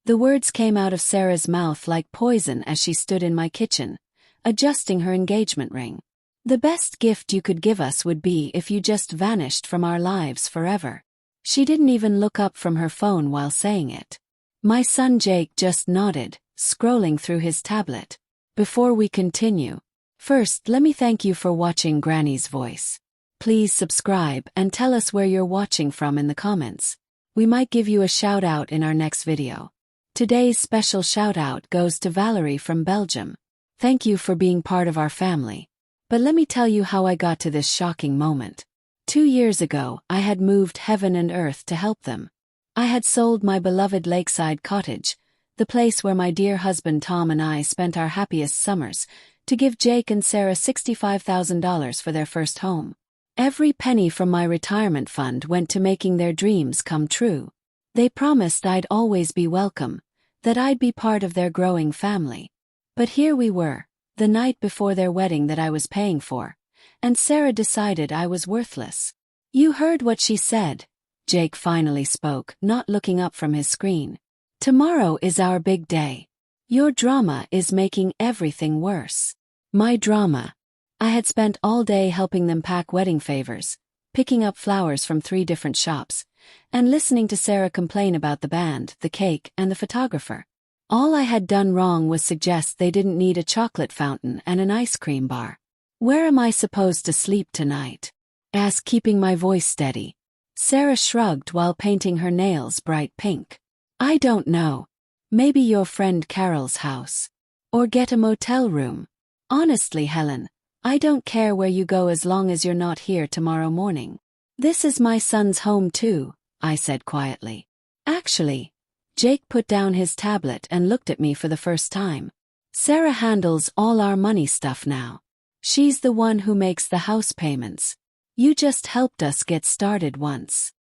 The words came out of Sarah's mouth like poison as she stood in my kitchen, adjusting her engagement ring. The best gift you could give us would be if you just vanished from our lives forever. She didn't even look up from her phone while saying it. My son Jake just nodded, scrolling through his tablet. Before we continue, first let me thank you for watching Granny's Voice. Please subscribe and tell us where you're watching from in the comments. We might give you a shout out in our next video. Today's special shout out goes to Valerie from Belgium. Thank you for being part of our family. But let me tell you how I got to this shocking moment. 2 years ago, I had moved heaven and earth to help them. I had sold my beloved lakeside cottage, the place where my dear husband Tom and I spent our happiest summers, to give Jake and Sarah $65,000 for their first home. Every penny from my retirement fund went to making their dreams come true. They promised I'd always be welcome, that I'd be part of their growing family. But here we were, the night before their wedding that I was paying for, and Sarah decided I was worthless. You heard what she said. Jake finally spoke, not looking up from his screen. Tomorrow is our big day. Your drama is making everything worse. My drama. I had spent all day helping them pack wedding favors, picking up flowers from 3 different shops, and listening to Sarah complain about the band, the cake, and the photographer. All I had done wrong was suggest they didn't need a chocolate fountain and an ice cream bar. Where am I supposed to sleep tonight? Asked, keeping my voice steady. Sarah shrugged while painting her nails bright pink. I don't know. Maybe your friend Carol's house. Or get a motel room. Honestly, Helen, I don't care where you go as long as you're not here tomorrow morning. This is my son's home too, I said quietly. Actually, Jake put down his tablet and looked at me for the first time. Sarah handles all our money stuff now. She's the one who makes the house payments. You just helped us get started once.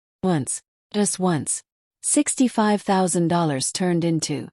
Just once. $65,000 turned into.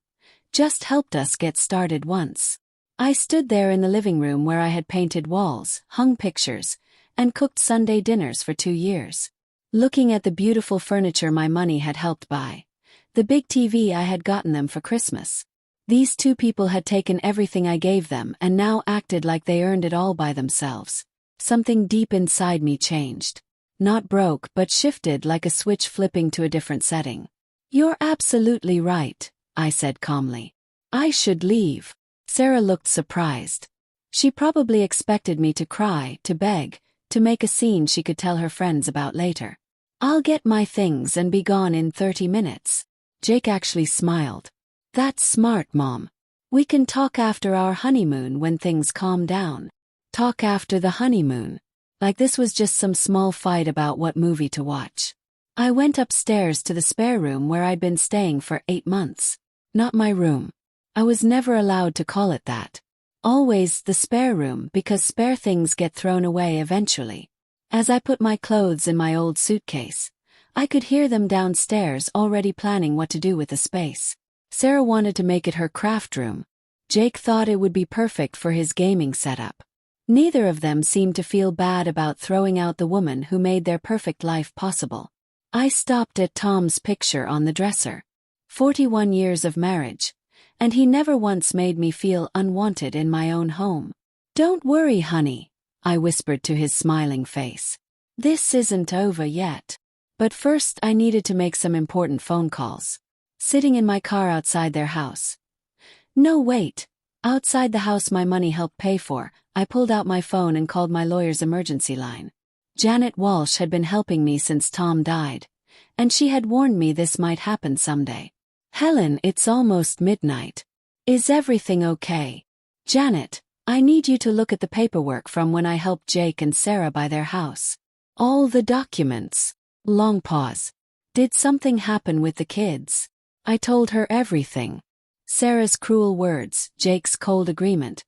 Just helped us get started once. I stood there in the living room where I had painted walls, hung pictures, and cooked Sunday dinners for 2 years. Looking at the beautiful furniture my money had helped buy. The big TV I had gotten them for Christmas. These 2 people had taken everything I gave them and now acted like they earned it all by themselves. Something deep inside me changed. Not broke, but shifted like a switch flipping to a different setting. You're absolutely right, I said calmly. I should leave. Sarah looked surprised. She probably expected me to cry, to beg, to make a scene she could tell her friends about later. I'll get my things and be gone in 30 minutes. Jake actually smiled. That's smart, Mom. We can talk after our honeymoon when things calm down. Talk after the honeymoon. Like this was just some small fight about what movie to watch. I went upstairs to the spare room where I'd been staying for 8 months. Not my room. I was never allowed to call it that. Always the spare room because spare things get thrown away eventually. As I put my clothes in my old suitcase, I could hear them downstairs already planning what to do with the space. Sarah wanted to make it her craft room. Jake thought it would be perfect for his gaming setup. Neither of them seemed to feel bad about throwing out the woman who made their perfect life possible. I stopped at Tom's picture on the dresser. 41 years of marriage. And he never once made me feel unwanted in my own home. Don't worry, honey, I whispered to his smiling face. This isn't over yet. But first I needed to make some important phone calls. Sitting in my car outside their house. No, wait. Outside the house my money helped pay for, I pulled out my phone and called my lawyer's emergency line. Janet Walsh had been helping me since Tom died, and she had warned me this might happen someday. Helen, it's almost midnight. Is everything okay? Janet, I need you to look at the paperwork from when I helped Jake and Sarah buy their house. All the documents. Long pause. Did something happen with the kids? I told her everything. Sarah's cruel words, Jake's cold agreement.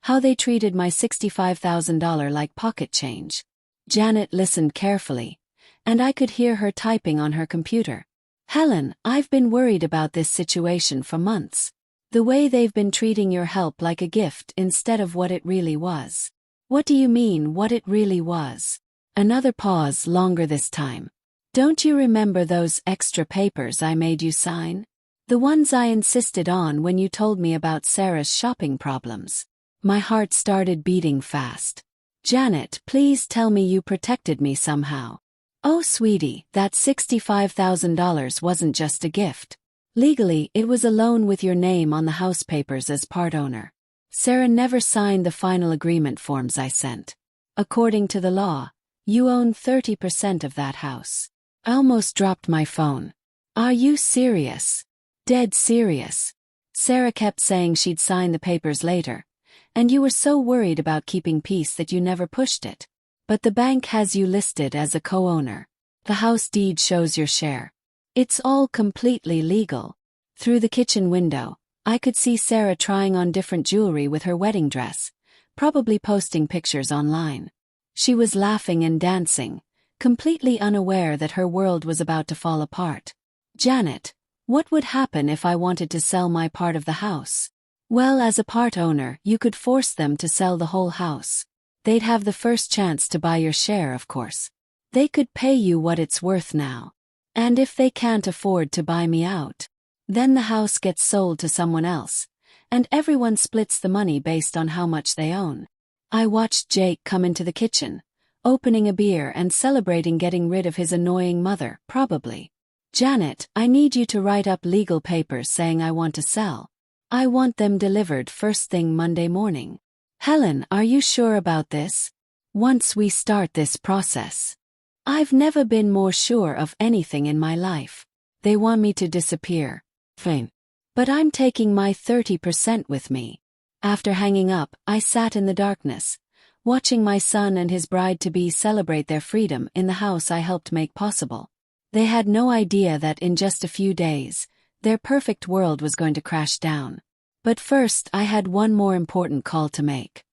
How they treated my $65,000 like pocket change. Janet listened carefully, and I could hear her typing on her computer. Helen, I've been worried about this situation for months. The way they've been treating your help like a gift instead of what it really was. What do you mean, what it really was? Another pause, longer this time. Don't you remember those extra papers I made you sign? The ones I insisted on when you told me about Sarah's shopping problems. My heart started beating fast. Janet, please tell me you protected me somehow. Oh, sweetie, that $65,000 wasn't just a gift. Legally, it was a loan with your name on the house papers as part owner. Sarah never signed the final agreement forms I sent. According to the law, you own 30% of that house. I almost dropped my phone. Are you serious? Dead serious. Sarah kept saying she'd sign the papers later, and you were so worried about keeping peace that you never pushed it. But the bank has you listed as a co-owner. The house deed shows your share. It's all completely legal. Through the kitchen window, I could see Sarah trying on different jewelry with her wedding dress, probably posting pictures online. She was laughing and dancing, completely unaware that her world was about to fall apart. Janet, what would happen if I wanted to sell my part of the house? Well, as a part owner, you could force them to sell the whole house. They'd have the first chance to buy your share, of course. They could pay you what it's worth now. And if they can't afford to buy me out, then the house gets sold to someone else, and everyone splits the money based on how much they own. I watched Jake come into the kitchen, opening a beer and celebrating getting rid of his annoying mother, probably. Janet, I need you to write up legal papers saying I want to sell. I want them delivered first thing Monday morning. Helen, are you sure about this? Once we start this process. I've never been more sure of anything in my life. They want me to disappear. Fine. But I'm taking my 30% with me. After hanging up, I sat in the darkness, watching my son and his bride-to-be celebrate their freedom in the house I helped make possible. They had no idea that in just a few days, their perfect world was going to crash down. But first, I had one more important call to make.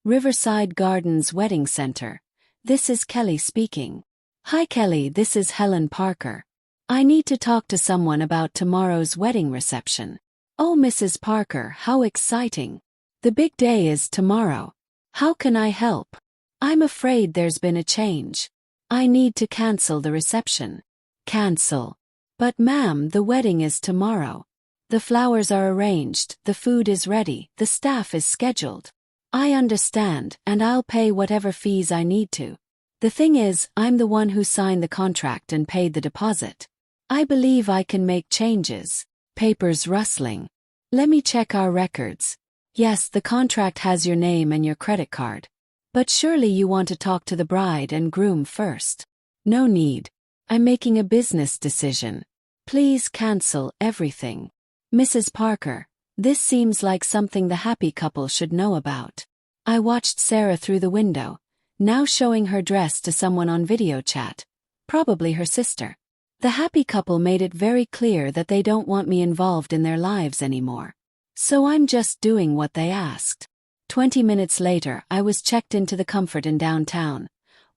Riverside Gardens Wedding Center. This is Kelly speaking. Hi Kelly, this is Helen Parker. I need to talk to someone about tomorrow's wedding reception. Oh, Mrs. Parker, how exciting. The big day is tomorrow. How can I help? I'm afraid there's been a change. I need to cancel the reception. Cancel. But ma'am, the wedding is tomorrow. The flowers are arranged, the food is ready, the staff is scheduled. I understand, and I'll pay whatever fees I need to. The thing is, I'm the one who signed the contract and paid the deposit. I believe I can make changes. Papers rustling. Let me check our records. Yes, the contract has your name and your credit card. But surely you want to talk to the bride and groom first. No need. I'm making a business decision. Please cancel everything. Mrs. Parker, this seems like something the happy couple should know about. I watched Sarah through the window, now showing her dress to someone on video chat, probably her sister. The happy couple made it very clear that they don't want me involved in their lives anymore. So I'm just doing what they asked. 20 minutes later, I was checked into the Comfort in downtown,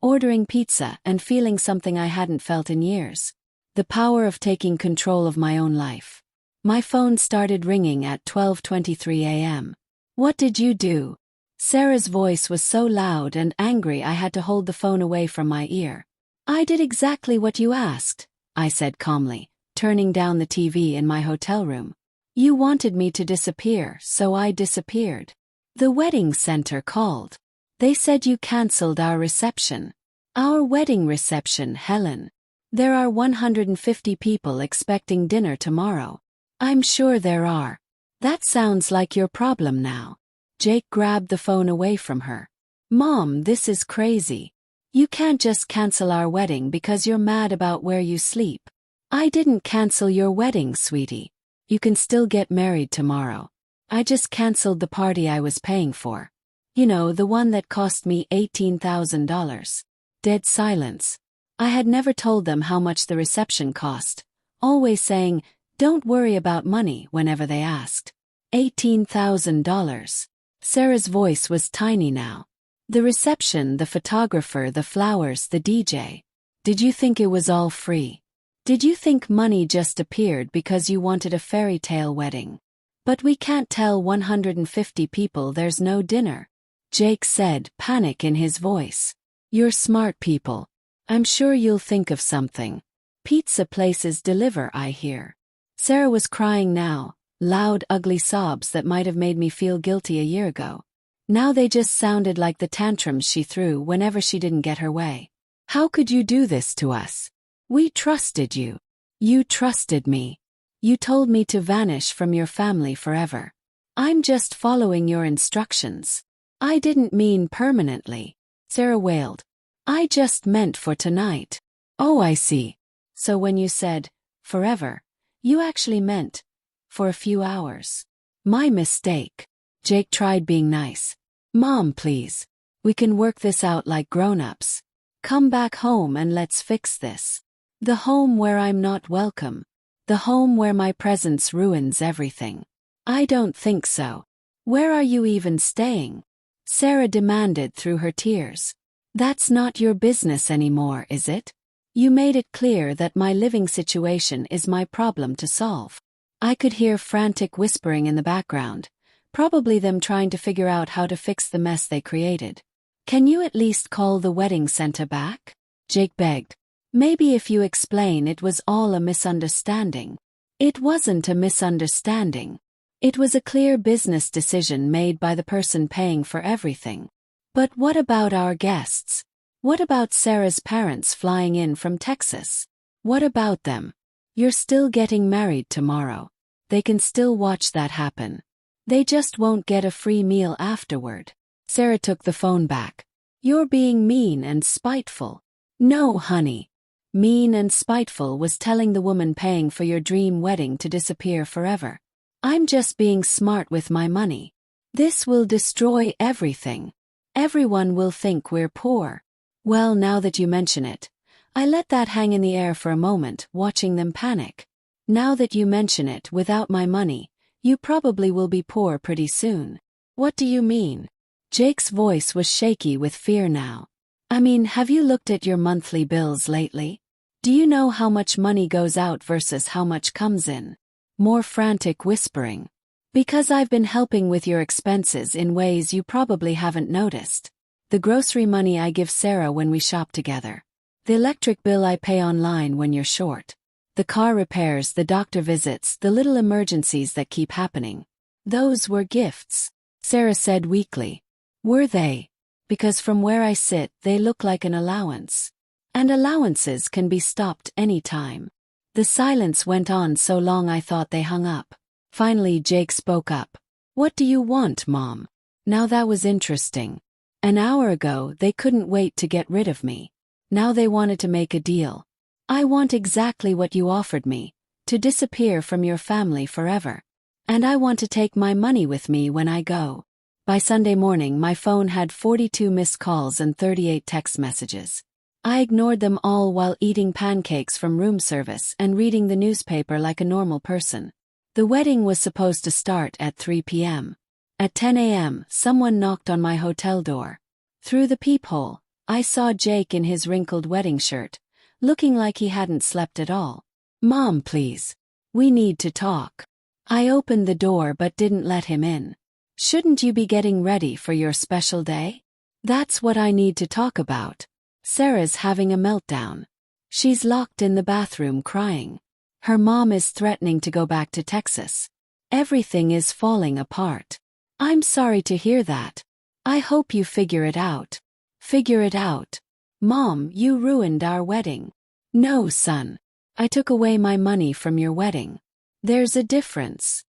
ordering pizza and feeling something I hadn't felt in years. The power of taking control of my own life. My phone started ringing at 12:23 a.m. What did you do? Sarah's voice was so loud and angry I had to hold the phone away from my ear. I did exactly what you asked, I said calmly, turning down the TV in my hotel room. You wanted me to disappear, so I disappeared. The wedding center called. They said you canceled our reception. Our wedding reception, Helen. There are 150 people expecting dinner tomorrow. I'm sure there are. That sounds like your problem now. Jake grabbed the phone away from her. Mom, this is crazy. You can't just cancel our wedding because you're mad about where you sleep. I didn't cancel your wedding, sweetie. You can still get married tomorrow. I just canceled the party I was paying for. You know, the one that cost me $18,000. Dead silence. I had never told them how much the reception cost, always saying, don't worry about money whenever they asked. $18,000. Sarah's voice was tiny now. The reception, the photographer, the flowers, the DJ. Did you think it was all free? Did you think money just appeared because you wanted a fairy tale wedding? But we can't tell 150 people there's no dinner. Jake said, panic in his voice. You're smart people. I'm sure you'll think of something. Pizza places deliver, I hear. Sarah was crying now, loud, ugly sobs that might have made me feel guilty a year ago. Now they just sounded like the tantrums she threw whenever she didn't get her way. How could you do this to us? We trusted you. You trusted me. You told me to vanish from your family forever. I'm just following your instructions. I didn't mean permanently, Sarah wailed. I just meant for tonight. Oh, I see. So when you said, forever, you actually meant, for a few hours. My mistake. Jake tried being nice. Mom, please. We can work this out like grown-ups. Come back home and let's fix this. The home where I'm not welcome. The home where my presence ruins everything. I don't think so. Where are you even staying? Sarah demanded through her tears. That's not your business anymore, is it? You made it clear that my living situation is my problem to solve. I could hear frantic whispering in the background, probably them trying to figure out how to fix the mess they created. Can you at least call the wedding center back? Jake begged. Maybe if you explain it was all a misunderstanding. It wasn't a misunderstanding. It was a clear business decision made by the person paying for everything. But what about our guests? What about Sarah's parents flying in from Texas? What about them? You're still getting married tomorrow. They can still watch that happen. They just won't get a free meal afterward. Sarah took the phone back. You're being mean and spiteful. No, honey. Mean and spiteful was telling the woman paying for your dream wedding to disappear forever. I'm just being smart with my money. This will destroy everything. Everyone will think we're poor. Well, now that you mention it, I let that hang in the air for a moment, watching them panic. Now that you mention it, without my money, you probably will be poor pretty soon. What do you mean? Jake's voice was shaky with fear now. I mean, have you looked at your monthly bills lately? Do you know how much money goes out versus how much comes in? More frantic whispering. Because I've been helping with your expenses in ways you probably haven't noticed. The grocery money I give Sarah when we shop together. The electric bill I pay online when you're short. The car repairs, the doctor visits, the little emergencies that keep happening. Those were gifts, Sarah said weakly. Were they? Because from where I sit, they look like an allowance. And allowances can be stopped any time. The silence went on so long I thought they hung up. Finally, Jake spoke up. What do you want, Mom? Now that was interesting. An hour ago, they couldn't wait to get rid of me. Now they wanted to make a deal. I want exactly what you offered me, to disappear from your family forever. And I want to take my money with me when I go. By Sunday morning, my phone had 42 missed calls and 38 text messages. I ignored them all while eating pancakes from room service and reading the newspaper like a normal person. The wedding was supposed to start at 3 p.m. At 10 a.m., someone knocked on my hotel door. Through the peephole, I saw Jake in his wrinkled wedding shirt, looking like he hadn't slept at all. Mom, please. We need to talk. I opened the door but didn't let him in. Shouldn't you be getting ready for your special day? That's what I need to talk about. Sarah's having a meltdown. She's locked in the bathroom crying. Her mom is threatening to go back to Texas. Everything is falling apart. I'm sorry to hear that. I hope you figure it out. Figure it out. Mom, you ruined our wedding. No, son. I took away my money from your wedding. There's a difference.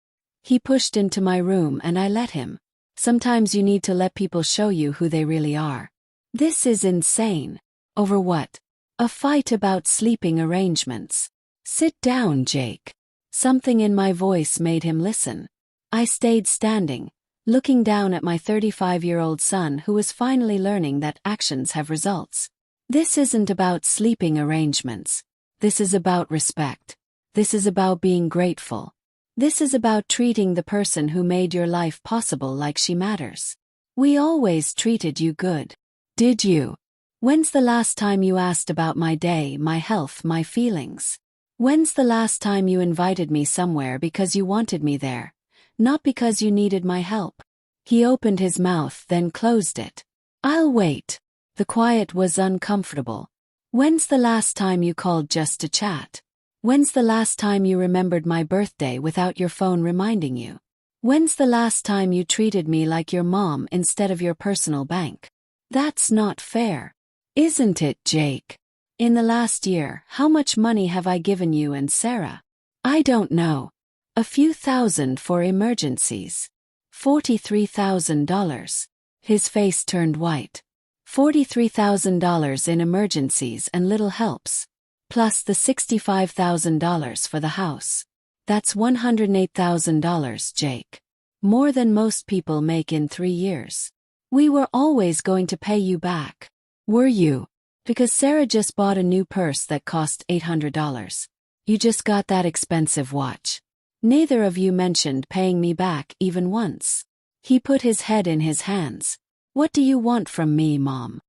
He pushed into my room and I let him. Sometimes you need to let people show you who they really are. This is insane. Over what? A fight about sleeping arrangements. Sit down, Jake. Something in my voice made him listen. I stayed standing, looking down at my 35-year-old son who was finally learning that actions have results. This isn't about sleeping arrangements. This is about respect. This is about being grateful. This is about treating the person who made your life possible like she matters. We always treated you good. Did you? When's the last time you asked about my day, my health, my feelings? When's the last time you invited me somewhere because you wanted me there, not because you needed my help? He opened his mouth, then closed it. I'll wait. The quiet was uncomfortable. When's the last time you called just to chat? When's the last time you remembered my birthday without your phone reminding you? When's the last time you treated me like your mom instead of your personal bank? That's not fair. Isn't it, Jake? In the last year, how much money have I given you and Sarah? I don't know. A few thousand for emergencies. $43,000. His face turned white. $43,000 in emergencies and little helps. Plus the $65,000 for the house. That's $108,000, Jake. More than most people make in 3 years. We were always going to pay you back. Were you? Because Sarah just bought a new purse that cost $800. You just got that expensive watch. Neither of you mentioned paying me back even once. He put his head in his hands. What do you want from me, Mom?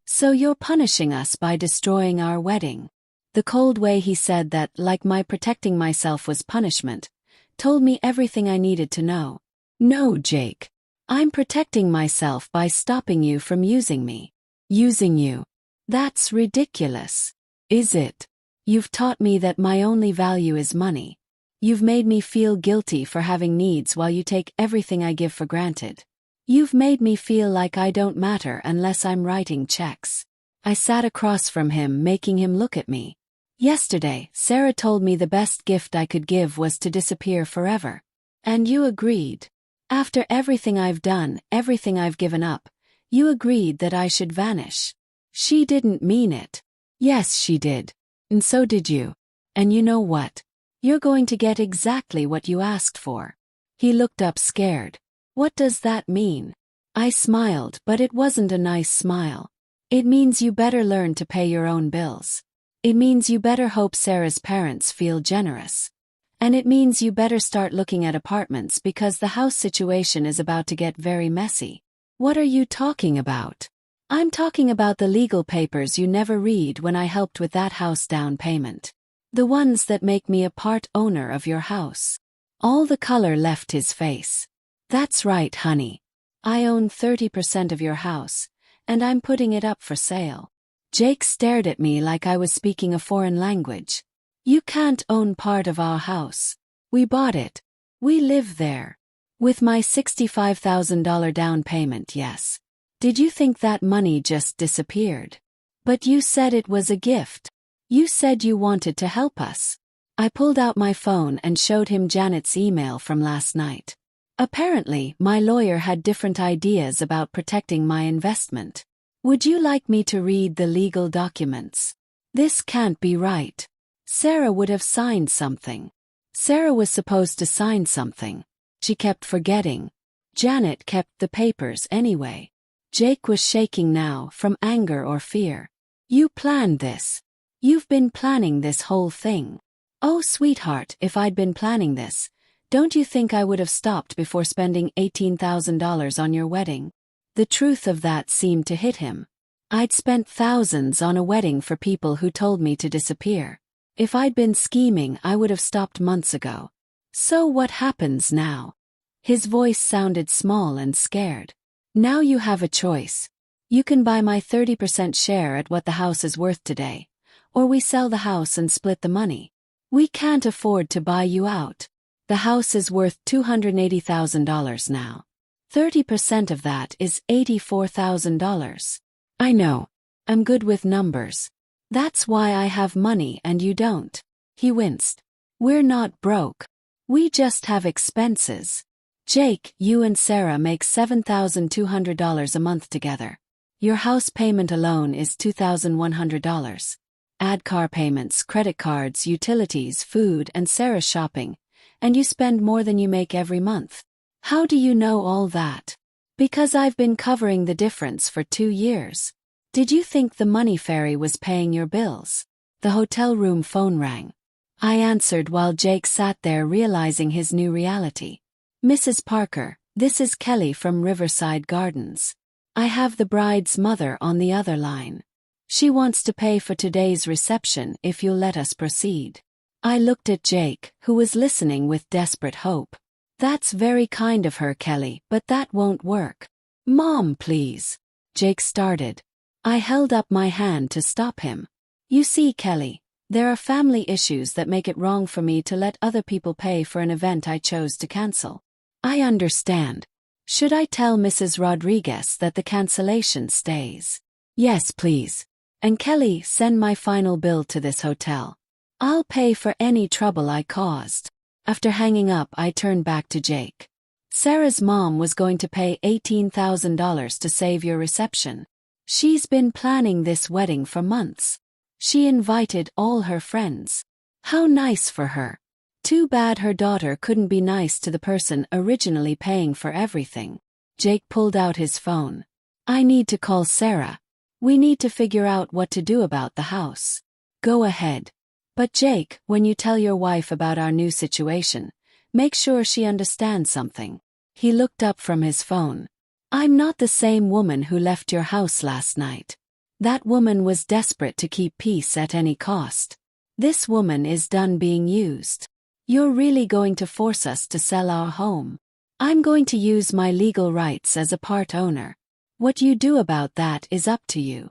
So you're punishing us by destroying our wedding. The cold way he said that, like my protecting myself was punishment, told me everything I needed to know. No, Jake. I'm protecting myself by stopping you from using me. Using you. That's ridiculous. Is it? You've taught me that my only value is money. You've made me feel guilty for having needs while you take everything I give for granted. You've made me feel like I don't matter unless I'm writing checks. I sat across from him, making him look at me. Yesterday, Sarah told me the best gift I could give was to disappear forever. And you agreed. After everything I've done, everything I've given up, you agreed that I should vanish. She didn't mean it. Yes, she did. And so did you. And you know what? You're going to get exactly what you asked for. He looked up scared. What does that mean? I smiled, but it wasn't a nice smile. It means you better learn to pay your own bills. It means you better hope Sarah's parents feel generous. And it means you better start looking at apartments because the house situation is about to get very messy. What are you talking about? I'm talking about the legal papers you never read when I helped with that house down payment. The ones that make me a part owner of your house. All the color left his face. That's right, honey. I own 30% of your house, and I'm putting it up for sale. Jake stared at me like I was speaking a foreign language. You can't own part of our house. We bought it. We live there. With my $65,000 down payment, yes. Did you think that money just disappeared? But you said it was a gift. You said you wanted to help us. I pulled out my phone and showed him Janet's email from last night. Apparently, my lawyer had different ideas about protecting my investment. Would you like me to read the legal documents? This can't be right. Sarah would have signed something. Sarah was supposed to sign something. She kept forgetting. Janet kept the papers anyway. Jake was shaking now from anger or fear. You planned this. You've been planning this whole thing. Oh, sweetheart, if I'd been planning this, don't you think I would have stopped before spending $18,000 on your wedding? The truth of that seemed to hit him. I'd spent thousands on a wedding for people who told me to disappear. If I'd been scheming, I would have stopped months ago. So what happens now? His voice sounded small and scared. Now you have a choice. You can buy my 30% share at what the house is worth today, or we sell the house and split the money. We can't afford to buy you out. The house is worth $280,000 now. 30% of that is $84,000. I know. I'm good with numbers. That's why I have money and you don't. He winced. We're not broke. We just have expenses. Jake, you and Sarah make $7,200 a month together. Your house payment alone is $2,100. Add car payments, credit cards, utilities, food, and Sarah's shopping, and you spend more than you make every month. How do you know all that? Because I've been covering the difference for 2 years. Did you think the money fairy was paying your bills? The hotel room phone rang. I answered while Jake sat there realizing his new reality. Mrs. Parker, this is Kelly from Riverside Gardens. I have the bride's mother on the other line. She wants to pay for today's reception if you'll let us proceed. I looked at Jake, who was listening with desperate hope. That's very kind of her, Kelly, but that won't work. Mom, please. Jake started. I held up my hand to stop him. You see, Kelly, There are family issues that make it wrong for me to let other people pay for an event I chose to cancel. I understand. Should I tell Mrs. Rodriguez that the cancellation stays? Yes, please. And Kelly, send my final bill to this hotel. I'll pay for any trouble I caused. After hanging up, I turned back to Jake. Sarah's mom was going to pay $18,000 to save your reception. She's been planning this wedding for months. She invited all her friends. How nice for her. Too bad her daughter couldn't be nice to the person originally paying for everything. Jake pulled out his phone. I need to call Sarah. We need to figure out what to do about the house. Go ahead. But Jake, when you tell your wife about our new situation, make sure she understands something. He looked up from his phone. I'm not the same woman who left your house last night. That woman was desperate to keep peace at any cost. This woman is done being used. You're really going to force us to sell our home. I'm going to use my legal rights as a part owner. What you do about that is up to you.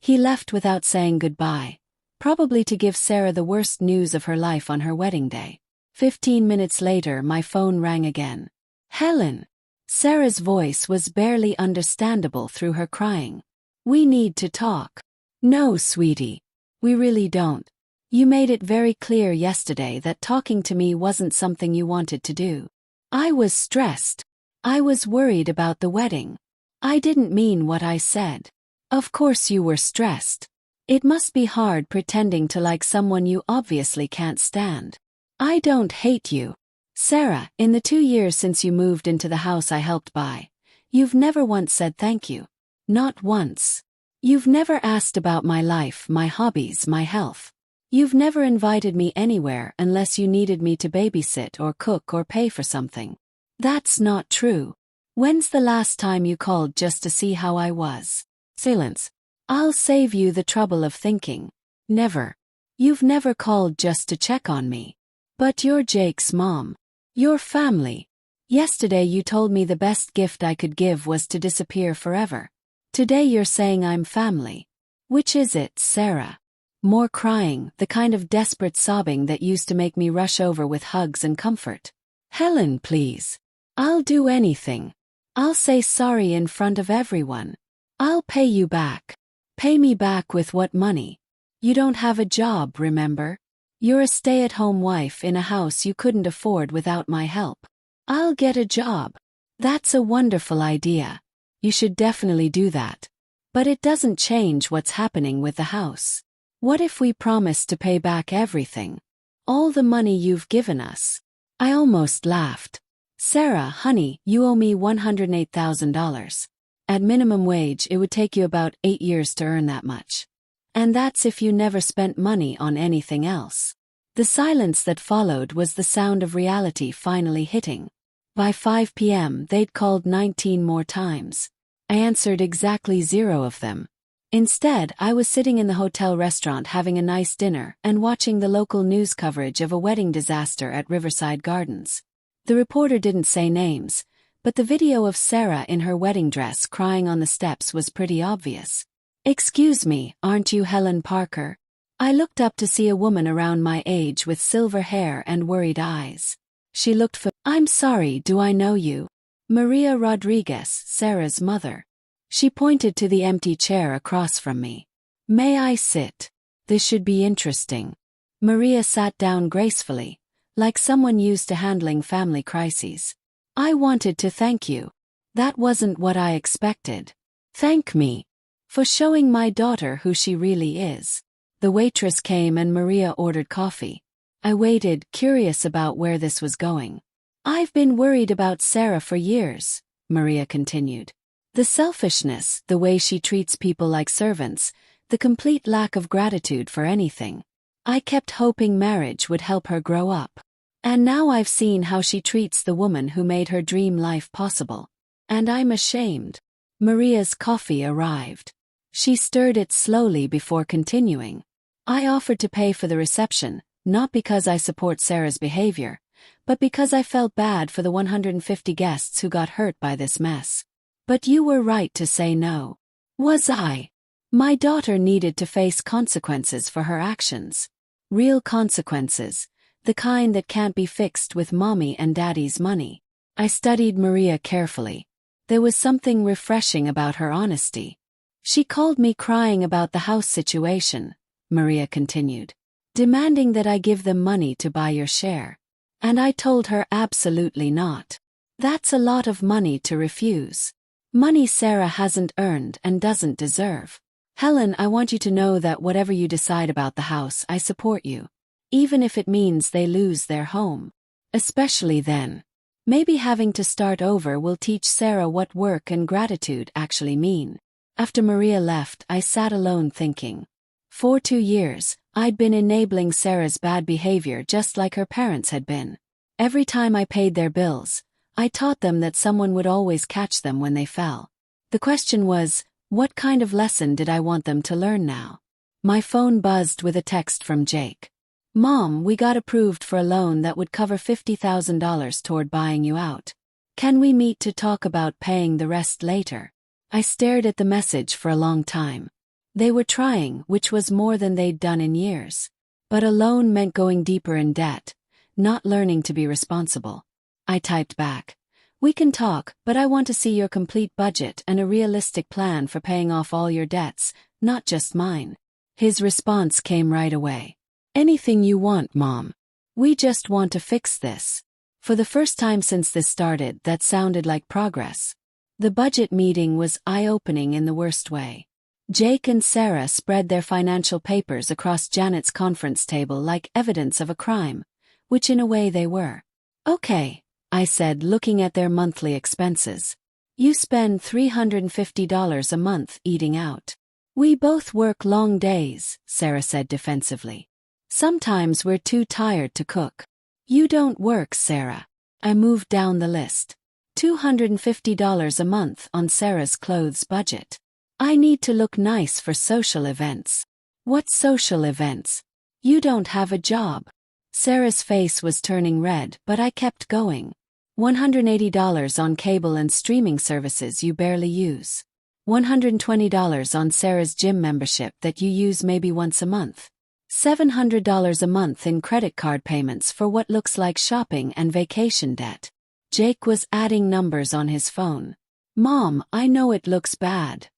He left without saying goodbye, probably to give Sarah the worst news of her life on her wedding day. 15 minutes later, my phone rang again. Helen. Sarah's voice was barely understandable through her crying. We need to talk. No, sweetie. We really don't. You made it very clear yesterday that talking to me wasn't something you wanted to do. I was stressed. I was worried about the wedding. I didn't mean what I said. Of course you were stressed. It must be hard pretending to like someone you obviously can't stand. I don't hate you. Sarah, in the 2 years since you moved into the house I helped buy, you've never once said thank you. Not once. You've never asked about my life, my hobbies, my health. You've never invited me anywhere unless you needed me to babysit or cook or pay for something. That's not true. When's the last time you called just to see how I was? Silence. I'll save you the trouble of thinking. Never. You've never called just to check on me. But you're Jake's mom. Your family. Yesterday you told me the best gift I could give was to disappear forever. Today you're saying I'm family. Which is it, Sarah? More crying, the kind of desperate sobbing that used to make me rush over with hugs and comfort. Helen, please. I'll do anything. I'll say sorry in front of everyone. I'll pay you back. Pay me back with what money? You don't have a job, remember? You're a stay-at-home wife in a house you couldn't afford without my help. I'll get a job. That's a wonderful idea. You should definitely do that. But it doesn't change what's happening with the house. What if we promise to pay back everything? All the money you've given us. I almost laughed. Sarah, honey, you owe me $108,000. At minimum wage, it would take you about 8 years to earn that much. And that's if you never spent money on anything else. The silence that followed was the sound of reality finally hitting. By 5 p.m. they'd called 19 more times. I answered exactly 0 of them. Instead, I was sitting in the hotel restaurant having a nice dinner and watching the local news coverage of a wedding disaster at Riverside Gardens. The reporter didn't say names, but the video of Sarah in her wedding dress crying on the steps was pretty obvious. Excuse me, aren't you Helen Parker? I looked up to see a woman around my age with silver hair and worried eyes. She looked I'm sorry, do I know you? Maria Rodriguez, Sarah's mother. She pointed to the empty chair across from me. May I sit? This should be interesting. Maria sat down gracefully, like someone used to handling family crises. I wanted to thank you. That wasn't what I expected. Thank me. For showing my daughter who she really is. The waitress came and Maria ordered coffee. I waited, curious about where this was going. I've been worried about Sarah for years, Maria continued. The selfishness, the way she treats people like servants, the complete lack of gratitude for anything. I kept hoping marriage would help her grow up. And now I've seen how she treats the woman who made her dream life possible. And I'm ashamed. Maria's coffee arrived. She stirred it slowly before continuing. I offered to pay for the reception, not because I support Sarah's behavior, but because I felt bad for the 150 guests who got hurt by this mess. But you were right to say no. Was I? My daughter needed to face consequences for her actions. Real consequences, the kind that can't be fixed with mommy and daddy's money. I studied Maria carefully. There was something refreshing about her honesty. She called me crying about the house situation, Maria continued, demanding that I give them money to buy your share. And I told her absolutely not. That's a lot of money to refuse. Money Sarah hasn't earned and doesn't deserve. Helen, I want you to know that whatever you decide about the house, I support you. Even if it means they lose their home. Especially then. Maybe having to start over will teach Sarah what work and gratitude actually mean. After Maria left, I sat alone thinking. For 2 years, I'd been enabling Sarah's bad behavior just like her parents had been. Every time I paid their bills, I taught them that someone would always catch them when they fell. The question was, what kind of lesson did I want them to learn now? My phone buzzed with a text from Jake. Mom, we got approved for a loan that would cover $50,000 toward buying you out. Can we meet to talk about paying the rest later? I stared at the message for a long time. They were trying, which was more than they'd done in years. But a loan meant going deeper in debt, not learning to be responsible. I typed back. We can talk, but I want to see your complete budget and a realistic plan for paying off all your debts, not just mine. His response came right away. Anything you want, Mom. We just want to fix this. For the first time since this started, that sounded like progress. The budget meeting was eye-opening in the worst way. Jake and Sarah spread their financial papers across Janet's conference table like evidence of a crime, which in a way they were. Okay, I said, looking at their monthly expenses. You spend $350 a month eating out. We both work long days, Sarah said defensively. Sometimes we're too tired to cook. You don't work, Sarah. I moved down the list. $250 a month on Sarah's clothes budget. I need to look nice for social events. What social events? You don't have a job. Sarah's face was turning red, but I kept going. $180 on cable and streaming services you barely use. $120 on Sarah's gym membership that you use maybe once a month. $700 a month in credit card payments for what looks like shopping and vacation debt. Jake was adding numbers on his phone. Mom, I know it looks bad.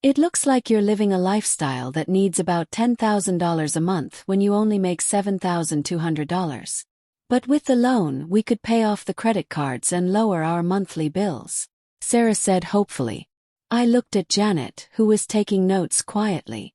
It looks like you're living a lifestyle that needs about $10,000 a month when you only make $7,200. But with the loan, we could pay off the credit cards and lower our monthly bills. Sarah said hopefully. I looked at Janet, who was taking notes quietly.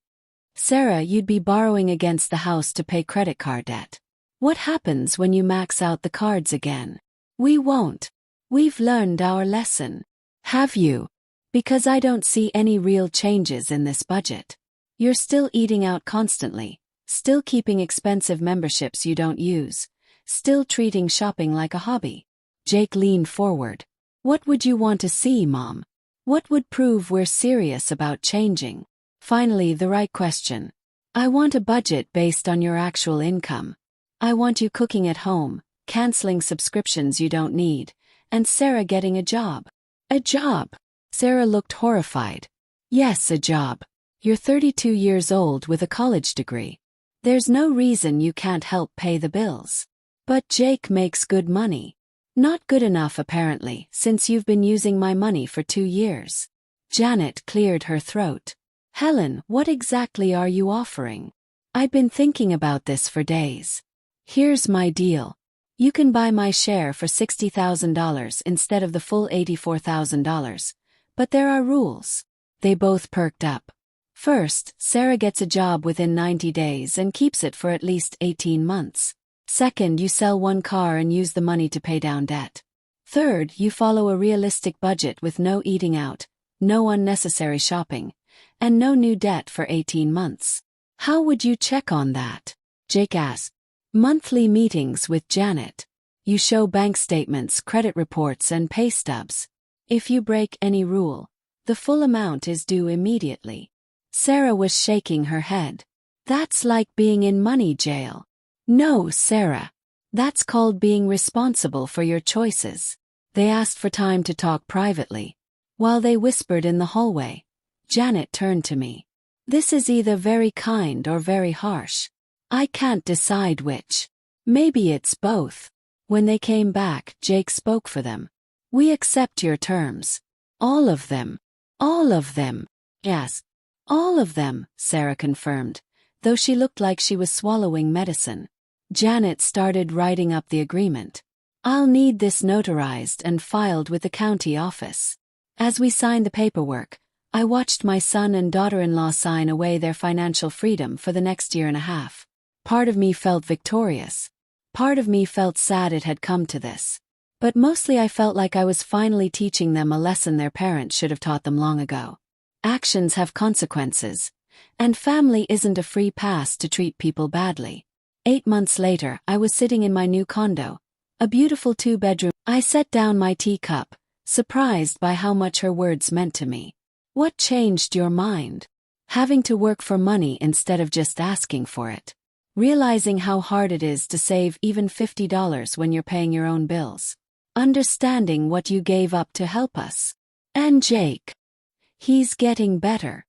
Sarah, you'd be borrowing against the house to pay credit card debt. What happens when you max out the cards again? We won't. We've learned our lesson. Have you? Because I don't see any real changes in this budget. You're still eating out constantly, still keeping expensive memberships you don't use, still treating shopping like a hobby. Jake leaned forward. What would you want to see, Mom? What would prove we're serious about changing? Finally, the right question. I want a budget based on your actual income. I want you cooking at home, canceling subscriptions you don't need, and Sarah getting a job. A job? Sarah looked horrified. Yes, a job. You're 32 years old with a college degree. There's no reason you can't help pay the bills. But Jake makes good money. Not good enough apparently, since you've been using my money for 2 years. Janet cleared her throat. Helen, what exactly are you offering? I've been thinking about this for days. Here's my deal. You can buy my share for $60,000 instead of the full $84,000. But there are rules. They both perked up. First, Sarah gets a job within 90 days and keeps it for at least 18 months. Second, you sell 1 car and use the money to pay down debt. Third, you follow a realistic budget with no eating out, no unnecessary shopping, and no new debt for 18 months. How would you check on that? Jake asked. Monthly meetings with Janet. You show bank statements, credit reports, and pay stubs. If you break any rule, the full amount is due immediately. Sarah was shaking her head. That's like being in money jail. No, Sarah. That's called being responsible for your choices. They asked for time to talk privately. While they whispered in the hallway, Janet turned to me. This is either very kind or very harsh. I can't decide which. Maybe it's both. When they came back, Jake spoke for them. We accept your terms. All of them. All of them. Yes. All of them, Sarah confirmed, though she looked like she was swallowing medicine. Janet started writing up the agreement. I'll need this notarized and filed with the county office. As we signed the paperwork, I watched my son and daughter-in-law sign away their financial freedom for the next year and a half. Part of me felt victorious. Part of me felt sad it had come to this. But mostly I felt like I was finally teaching them a lesson their parents should have taught them long ago. Actions have consequences, and family isn't a free pass to treat people badly. 8 months later, I was sitting in my new condo, a beautiful 2-bedroom. I set down my teacup, surprised by how much her words meant to me. What changed your mind? Having to work for money instead of just asking for it. Realizing how hard it is to save even $50 when you're paying your own bills. Understanding what you gave up to help us. And Jake. He's getting better.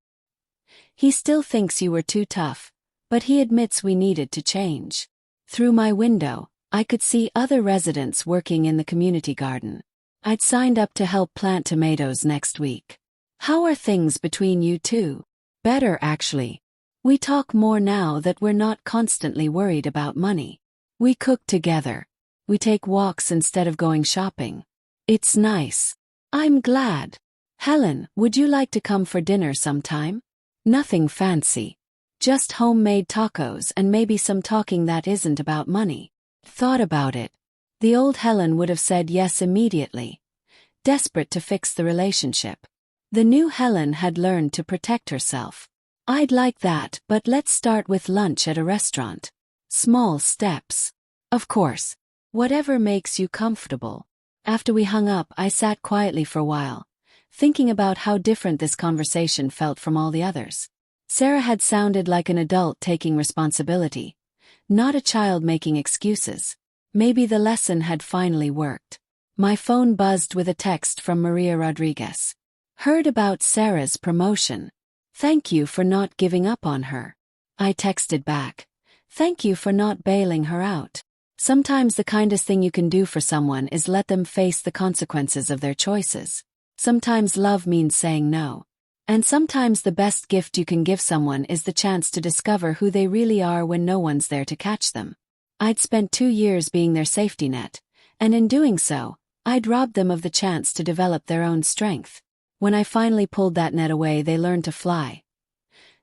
He still thinks you were too tough, but he admits we needed to change. Through my window, I could see other residents working in the community garden. I'd signed up to help plant tomatoes next week. How are things between you two? Better, actually. We talk more now that we're not constantly worried about money. We cook together. We take walks instead of going shopping. It's nice. I'm glad. Helen, would you like to come for dinner sometime? Nothing fancy. Just homemade tacos and maybe some talking that isn't about money. Thought about it. The old Helen would have said yes immediately. Desperate to fix the relationship. The new Helen had learned to protect herself. I'd like that, but let's start with lunch at a restaurant. Small steps. Of course. Whatever makes you comfortable. After we hung up, I sat quietly for a while, thinking about how different this conversation felt from all the others. Sarah had sounded like an adult taking responsibility, not a child making excuses. Maybe the lesson had finally worked. My phone buzzed with a text from Maria Rodriguez. Heard about Sarah's promotion. Thank you for not giving up on her. I texted back. Thank you for not bailing her out. Sometimes the kindest thing you can do for someone is let them face the consequences of their choices. Sometimes love means saying no. And sometimes the best gift you can give someone is the chance to discover who they really are when no one's there to catch them. I'd spent 2 years being their safety net, and in doing so, I'd robbed them of the chance to develop their own strength. When I finally pulled that net away, they learned to fly.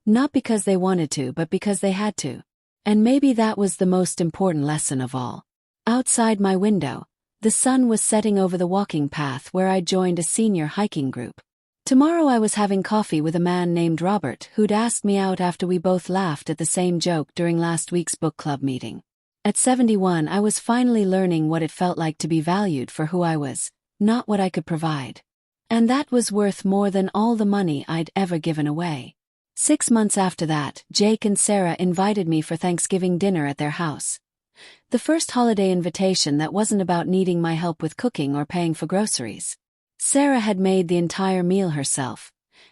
Not because they wanted to, but because they had to. And maybe that was the most important lesson of all. Outside my window, the sun was setting over the walking path where I joined a senior hiking group. Tomorrow I was having coffee with a man named Robert who'd asked me out after we both laughed at the same joke during last week's book club meeting. At 71, I was finally learning what it felt like to be valued for who I was, not what I could provide. And that was worth more than all the money I'd ever given away. 6 months after that, Jake and Sarah invited me for Thanksgiving dinner at their house. The first holiday invitation that wasn't about needing my help with cooking or paying for groceries. Sarah had made the entire meal herself,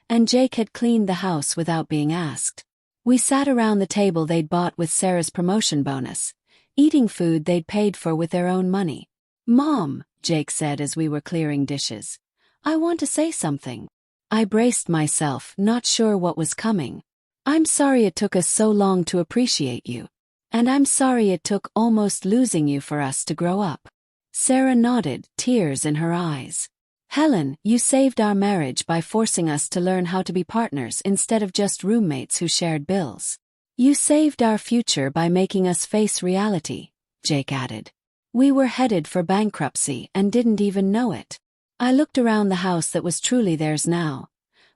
and Jake had cleaned the house without being asked. We sat around the table they'd bought with Sarah's promotion bonus, eating food they'd paid for with their own money. Mom, Jake said as we were clearing dishes. I want to say something. I braced myself, not sure what was coming. I'm sorry it took us so long to appreciate you. And I'm sorry it took almost losing you for us to grow up. Sarah nodded, tears in her eyes. Helen, you saved our marriage by forcing us to learn how to be partners instead of just roommates who shared bills. You saved our future by making us face reality, Jake added. We were headed for bankruptcy and didn't even know it. I looked around the house that was truly theirs now.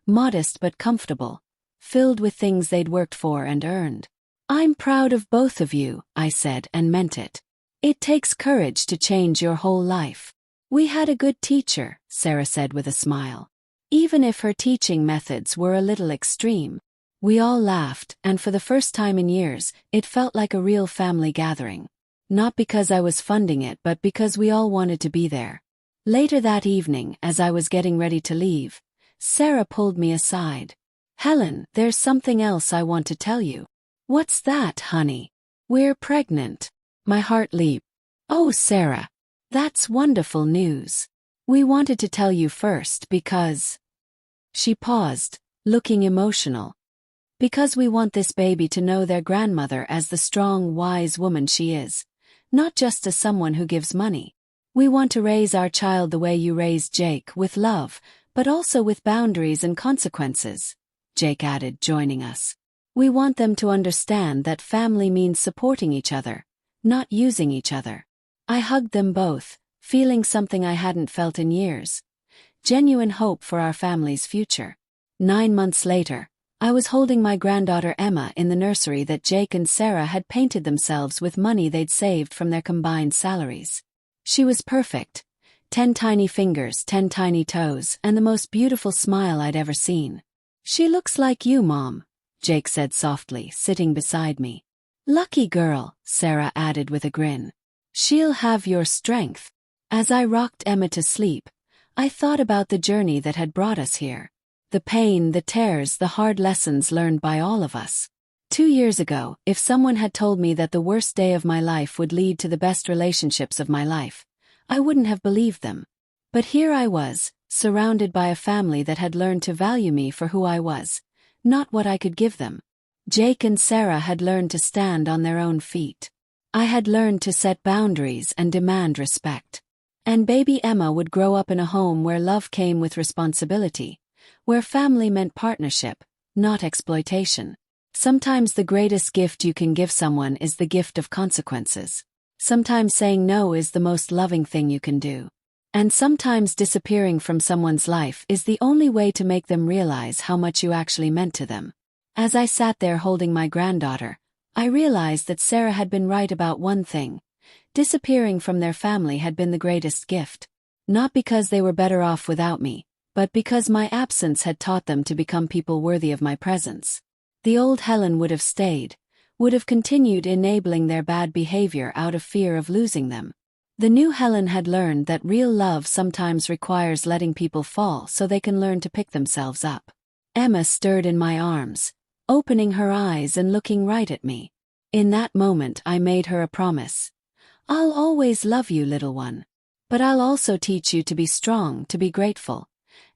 Modest but comfortable. Filled with things they'd worked for and earned. I'm proud of both of you, I said, and meant it. It takes courage to change your whole life. We had a good teacher, Sarah said with a smile. Even if her teaching methods were a little extreme. We all laughed, and for the first time in years, it felt like a real family gathering. Not because I was funding it, but because we all wanted to be there. Later that evening, as I was getting ready to leave, Sarah pulled me aside. Helen, there's something else I want to tell you. What's that, honey? We're pregnant. My heart leaped. Oh, Sarah. That's wonderful news. We wanted to tell you first because... She paused, looking emotional. Because we want this baby to know their grandmother as the strong, wise woman she is, not just as someone who gives money. We want to raise our child the way you raised Jake, with love, but also with boundaries and consequences, Jake added, joining us. We want them to understand that family means supporting each other, not using each other. I hugged them both, feeling something I hadn't felt in years. Genuine hope for our family's future. 9 months later, I was holding my granddaughter Emma in the nursery that Jake and Sarah had painted themselves with money they'd saved from their combined salaries. She was perfect. 10 tiny fingers, 10 tiny toes, and the most beautiful smile I'd ever seen. She looks like you, Mom, Jake said softly, sitting beside me. Lucky girl, Sarah added with a grin. She'll have your strength. As I rocked Emma to sleep, I thought about the journey that had brought us here. The pain, the tears, the hard lessons learned by all of us. 2 years ago, if someone had told me that the worst day of my life would lead to the best relationships of my life, I wouldn't have believed them. But here I was, surrounded by a family that had learned to value me for who I was, not what I could give them. Jake and Sarah had learned to stand on their own feet. I had learned to set boundaries and demand respect. And baby Emma would grow up in a home where love came with responsibility, where family meant partnership, not exploitation. Sometimes the greatest gift you can give someone is the gift of consequences. Sometimes saying no is the most loving thing you can do. And sometimes disappearing from someone's life is the only way to make them realize how much you actually meant to them. As I sat there holding my granddaughter, I realized that Sarah had been right about one thing. Disappearing from their family had been the greatest gift. Not because they were better off without me, but because my absence had taught them to become people worthy of my presence. The old Helen would have stayed, would have continued enabling their bad behavior out of fear of losing them. The new Helen had learned that real love sometimes requires letting people fall so they can learn to pick themselves up. Emma stirred in my arms, opening her eyes and looking right at me. In that moment I made her a promise. I'll always love you, little one. But I'll also teach you to be strong, to be grateful,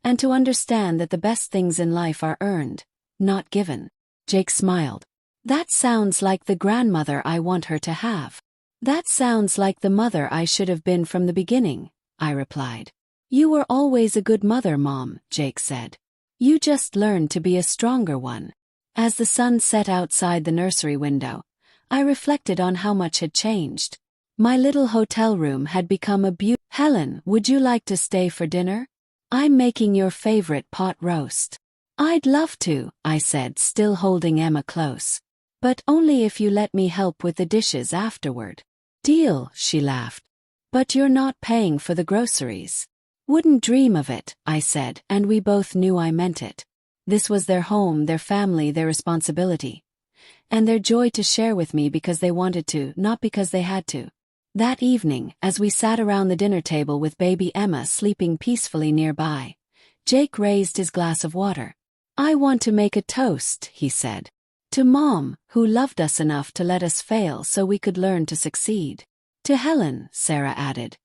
and to understand that the best things in life are earned, not given. Jake smiled. That sounds like the grandmother I want her to have. That sounds like the mother I should have been from the beginning, I replied. You were always a good mother, Mom, Jake said. You just learned to be a stronger one. As the sun set outside the nursery window, I reflected on how much had changed. My little hotel room had become a beautiful... Helen, would you like to stay for dinner? I'm making your favorite pot roast. I'd love to, I said, still holding Emma close. But only if you let me help with the dishes afterward. Deal, she laughed. But you're not paying for the groceries. Wouldn't dream of it, I said, and we both knew I meant it. This was their home, their family, their responsibility. And their joy to share with me because they wanted to, not because they had to. That evening, as we sat around the dinner table with baby Emma sleeping peacefully nearby, Jake raised his glass of water. I want to make a toast, he said. To Mom, who loved us enough to let us fail so we could learn to succeed. To Helen, Sarah added,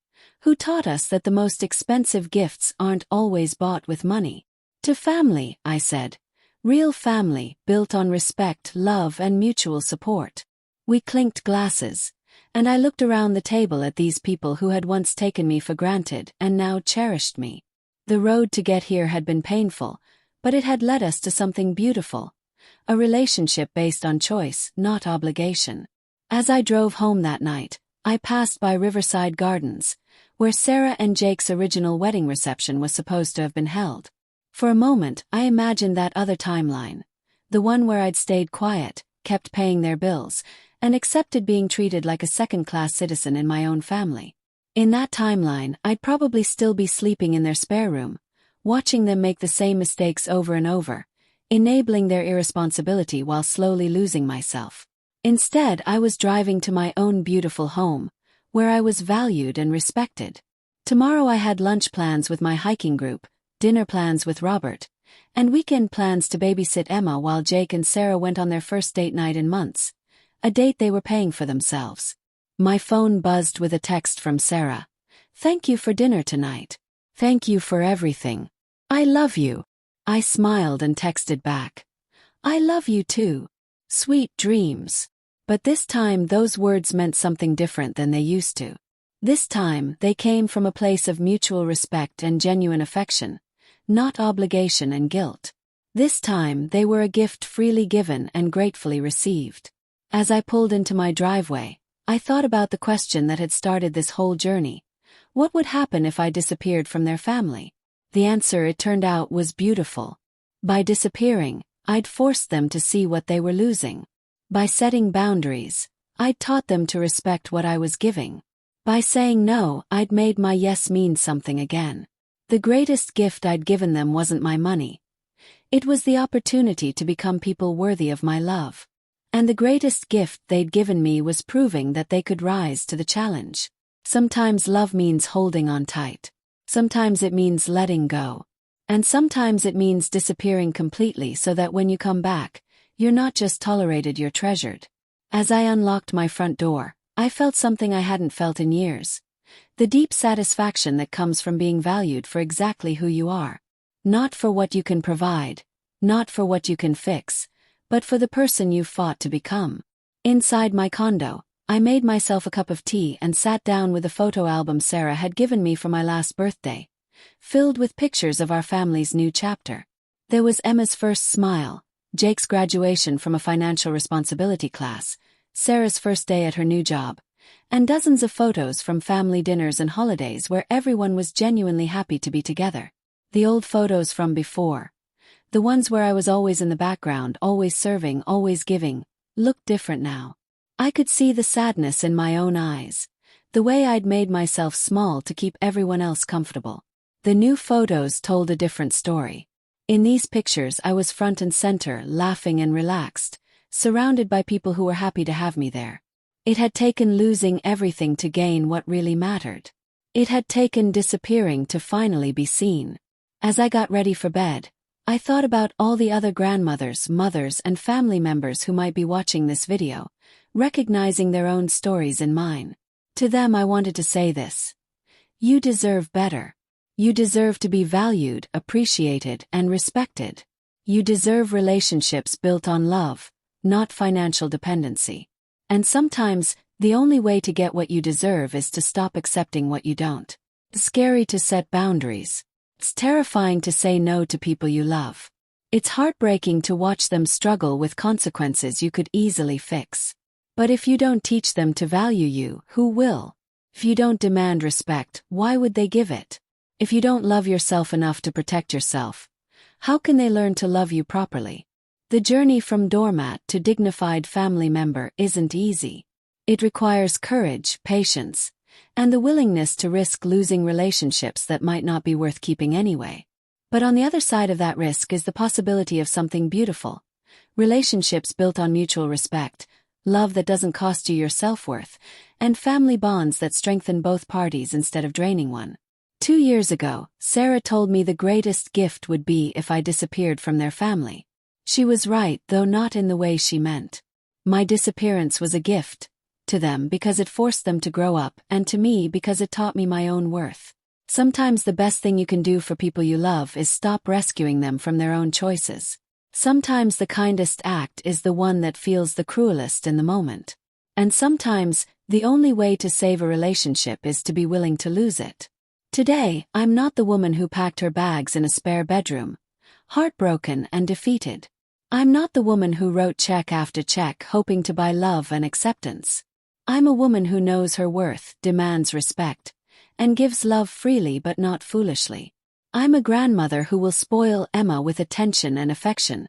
who taught us that the most expensive gifts aren't always bought with money. To family, I said. Real family, built on respect, love, and mutual support. We clinked glasses, and I looked around the table at these people who had once taken me for granted and now cherished me. The road to get here had been painful, but it had led us to something beautiful. A relationship based on choice, not obligation. As I drove home that night, I passed by Riverside Gardens, where Sarah and Jake's original wedding reception was supposed to have been held. For a moment, I imagined that other timeline. The one where I'd stayed quiet, kept paying their bills, and accepted being treated like a second-class citizen in my own family. In that timeline, I'd probably still be sleeping in their spare room, watching them make the same mistakes over and over, enabling their irresponsibility while slowly losing myself. Instead, I was driving to my own beautiful home, where I was valued and respected. Tomorrow I had lunch plans with my hiking group, dinner plans with Robert, and weekend plans to babysit Emma while Jake and Sarah went on their first date night in months, a date they were paying for themselves. My phone buzzed with a text from Sarah. "Thank you for dinner tonight. Thank you for everything. I love you." I smiled and texted back. "I love you too. Sweet dreams." But this time those words meant something different than they used to. This time they came from a place of mutual respect and genuine affection, not obligation and guilt. This time they were a gift freely given and gratefully received. As I pulled into my driveway, I thought about the question that had started this whole journey. What would happen if I disappeared from their family? The answer, it turned out, was beautiful. By disappearing, I'd forced them to see what they were losing. By setting boundaries, I'd taught them to respect what I was giving. By saying no, I'd made my yes mean something again. The greatest gift I'd given them wasn't my money. It was the opportunity to become people worthy of my love. And the greatest gift they'd given me was proving that they could rise to the challenge. Sometimes love means holding on tight. Sometimes it means letting go. And sometimes it means disappearing completely so that when you come back, you're not just tolerated, you're treasured. As I unlocked my front door, I felt something I hadn't felt in years. The deep satisfaction that comes from being valued for exactly who you are. Not for what you can provide, not for what you can fix, but for the person you've fought to become. Inside my condo, I made myself a cup of tea and sat down with a photo album Sarah had given me for my last birthday, filled with pictures of our family's new chapter. There was Emma's first smile, Jake's graduation from a financial responsibility class, Sarah's first day at her new job, and dozens of photos from family dinners and holidays where everyone was genuinely happy to be together. The old photos from before, the ones where I was always in the background, always serving, always giving, looked different now. I could see the sadness in my own eyes, the way I'd made myself small to keep everyone else comfortable. The new photos told a different story. In these pictures I was front and center, laughing and relaxed, surrounded by people who were happy to have me there. It had taken losing everything to gain what really mattered. It had taken disappearing to finally be seen. As I got ready for bed, I thought about all the other grandmothers, mothers, and family members who might be watching this video, recognizing their own stories in mine. To them I wanted to say this. You deserve better. You deserve to be valued, appreciated, and respected. You deserve relationships built on love, not financial dependency. And sometimes, the only way to get what you deserve is to stop accepting what you don't. It's scary to set boundaries. It's terrifying to say no to people you love. It's heartbreaking to watch them struggle with consequences you could easily fix. But if you don't teach them to value you, who will? If you don't demand respect, why would they give it? If you don't love yourself enough to protect yourself, how can they learn to love you properly? The journey from doormat to dignified family member isn't easy. It requires courage, patience, and the willingness to risk losing relationships that might not be worth keeping anyway. But on the other side of that risk is the possibility of something beautiful. Relationships built on mutual respect, love that doesn't cost you your self-worth, and family bonds that strengthen both parties instead of draining one. 2 years ago, Sarah told me the greatest gift would be if I disappeared from their family. She was right, though not in the way she meant. My disappearance was a gift to them because it forced them to grow up, and to me because it taught me my own worth. Sometimes the best thing you can do for people you love is stop rescuing them from their own choices. Sometimes the kindest act is the one that feels the cruelest in the moment. And sometimes, the only way to save a relationship is to be willing to lose it. Today, I'm not the woman who packed her bags in a spare bedroom, heartbroken and defeated. I'm not the woman who wrote check after check hoping to buy love and acceptance. I'm a woman who knows her worth, demands respect, and gives love freely but not foolishly. I'm a grandmother who will spoil Emma with attention and affection,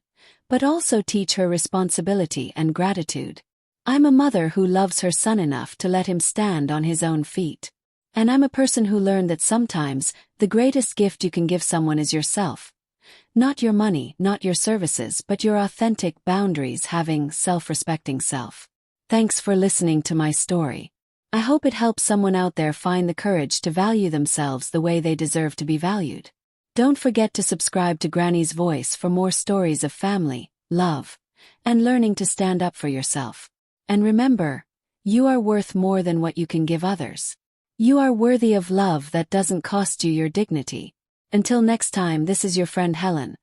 but also teach her responsibility and gratitude. I'm a mother who loves her son enough to let him stand on his own feet. And I'm a person who learned that sometimes, the greatest gift you can give someone is yourself. Not your money, not your services, but your authentic boundaries, having self-respecting self. Thanks for listening to my story. I hope it helps someone out there find the courage to value themselves the way they deserve to be valued. Don't forget to subscribe to Granny's Voice for more stories of family, love, and learning to stand up for yourself. And remember, you are worth more than what you can give others. You are worthy of love that doesn't cost you your dignity. Until next time, this is your friend Helen,